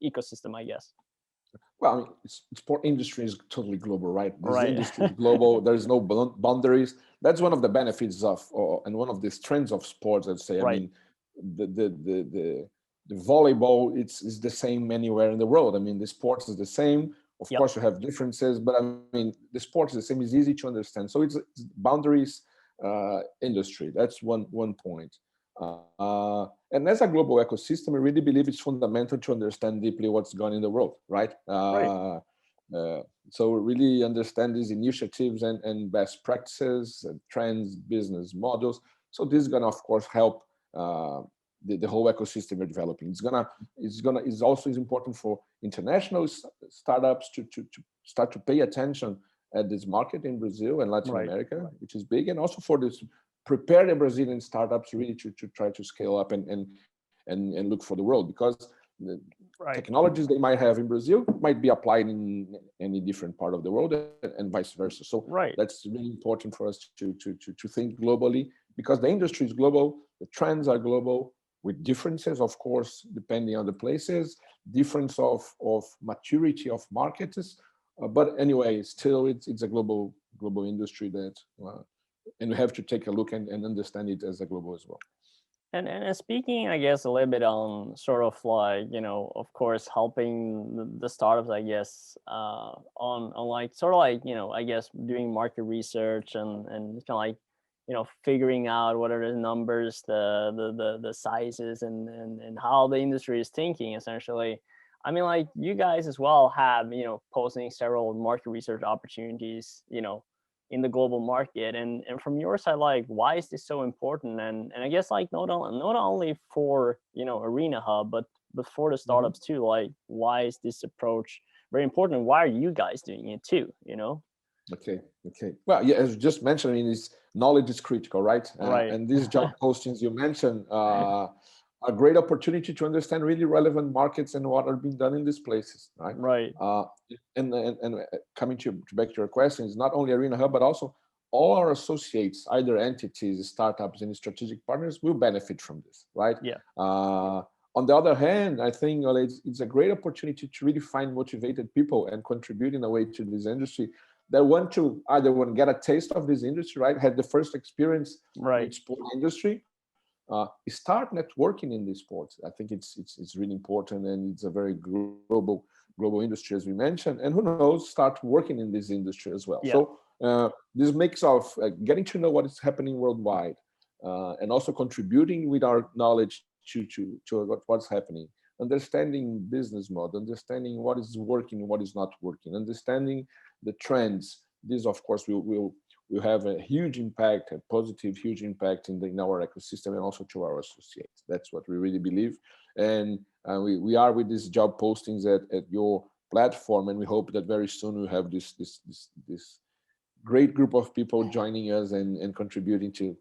ecosystem, I guess. Well, I mean, sport industry is totally global, right? This Right. industry is global. There is no boundaries. That's one of the benefits of, and one of the strengths of sports. I'd say. I Right. mean, the volleyball it's the same anywhere in the world. I mean, the sports is the same. Of Yep. course, you have differences, but I mean, the sport is the same. It's easy to understand. So it's boundaries industry. That's one point. And as a global ecosystem, I really believe it's fundamental to understand deeply what's going on in the world, right? Right. Uh, so really understand these initiatives and best practices, and trends, business models. So this is gonna, of course, help the whole ecosystem we're developing. It's also is important for international startups to start to pay attention at this market in Brazil and Latin Right. America, which is big, and also for this prepare the Brazilian startups really to try to scale up and look for the world, because the Right. technologies they might have in Brazil might be applied in any different part of the world, and vice versa. So Right. that's really important for us to think globally, because the industry is global, the trends are global, with differences, of course, depending on the places, difference of maturity of markets. But anyway, still it's a global industry that, and we have to take a look and understand it as a global as well. And speaking, I guess, a little bit on sort of like, of course, helping the startups, I guess, on like sort of like, I guess doing market research and kind of like, figuring out what are the numbers, the sizes and how the industry is thinking, essentially. I mean, like you guys as well have, posting several market research opportunities, in the global market, and from your side, like why is this so important? And I guess like not only for Arena Hub, but for the Mhm. startups too, like why is this approach very important? Why are you guys doing it too? Okay. Well, yeah, as you just mentioned, I mean, knowledge is critical, right? Right. And these job postings you mentioned are a great opportunity to understand really relevant markets and what are being done in these places, right? Right. Uh, and coming to back to your question, it's not only Arena Hub, but also all our associates, either entities, startups, and strategic partners will benefit from this, right? Yeah. On the other hand, I think it's a great opportunity to really find motivated people and contribute in a way to this industry that want to either want to get a taste of this industry, right? Had the first experience Right. with sport industry, start networking in these sports. I think it's really important, and it's a very global industry, as we mentioned. And who knows, start working in this industry as well. Yeah. So this mix of getting to know what is happening worldwide, and also contributing with our knowledge to what's happening, understanding business model, understanding what is working and what is not working, understanding the trends. This, of course, will have a huge impact, a positive, huge impact in our ecosystem and also to our associates. That's what we really believe. And we are with these job postings at your platform, and we hope that very soon we'll have this great group of people joining us and contributing to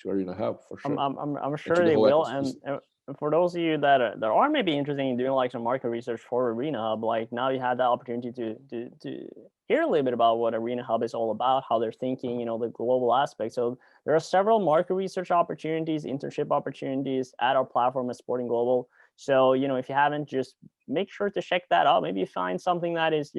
Arena Hub for I'm sure, I'm I'm, I'm and to sure the they whole will. ecosystem. And for those of you that are maybe interested in doing like some market research for Arena Hub, like now you had the opportunity to hear a little bit about what Arena Hub is all about, how they're thinking, the global aspect. So there are several market research opportunities, internship opportunities at our platform at Sporting Global. So, if you haven't, just make sure to check that out. Maybe you find something that is,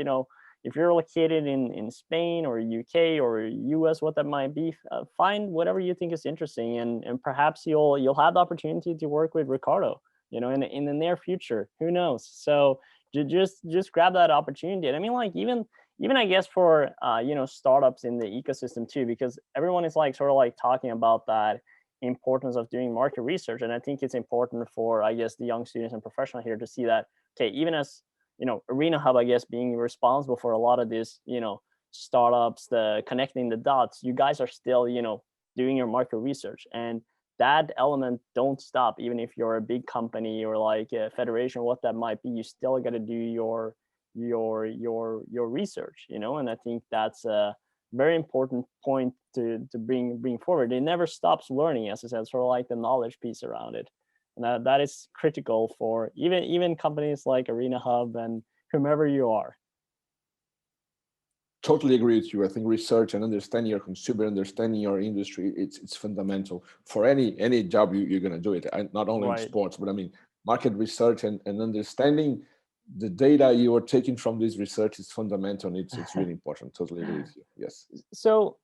if you're located in Spain or UK or US, what that might be, find whatever you think is interesting, and perhaps you'll have the opportunity to work with Ricardo, in the near future. Who knows? So just grab that opportunity. And I mean, like even I guess for startups in the ecosystem too, because everyone is like sort of like talking about that importance of doing market research, and I think it's important for, I guess, the young students and professionals here to see that, okay, even as Arena Hub, I guess, being responsible for a lot of this, startups, the connecting the dots, you guys are still, doing your market research, and that element don't stop. Even if you're a big company or like a federation, what that might be, you still got to do your research, and I think that's a very important point to bring forward. It never stops learning, as I said, sort of like the knowledge piece around it. And that is critical for even companies like Arena Hub and whomever you are. Totally agree with you. I think research and understanding your consumer, understanding your industry, it's fundamental for any job you're going to do it. Not only in Right. sports, but I mean market research and understanding the data you are taking from this research is fundamental. It's really important. Totally agree with you. Yes. So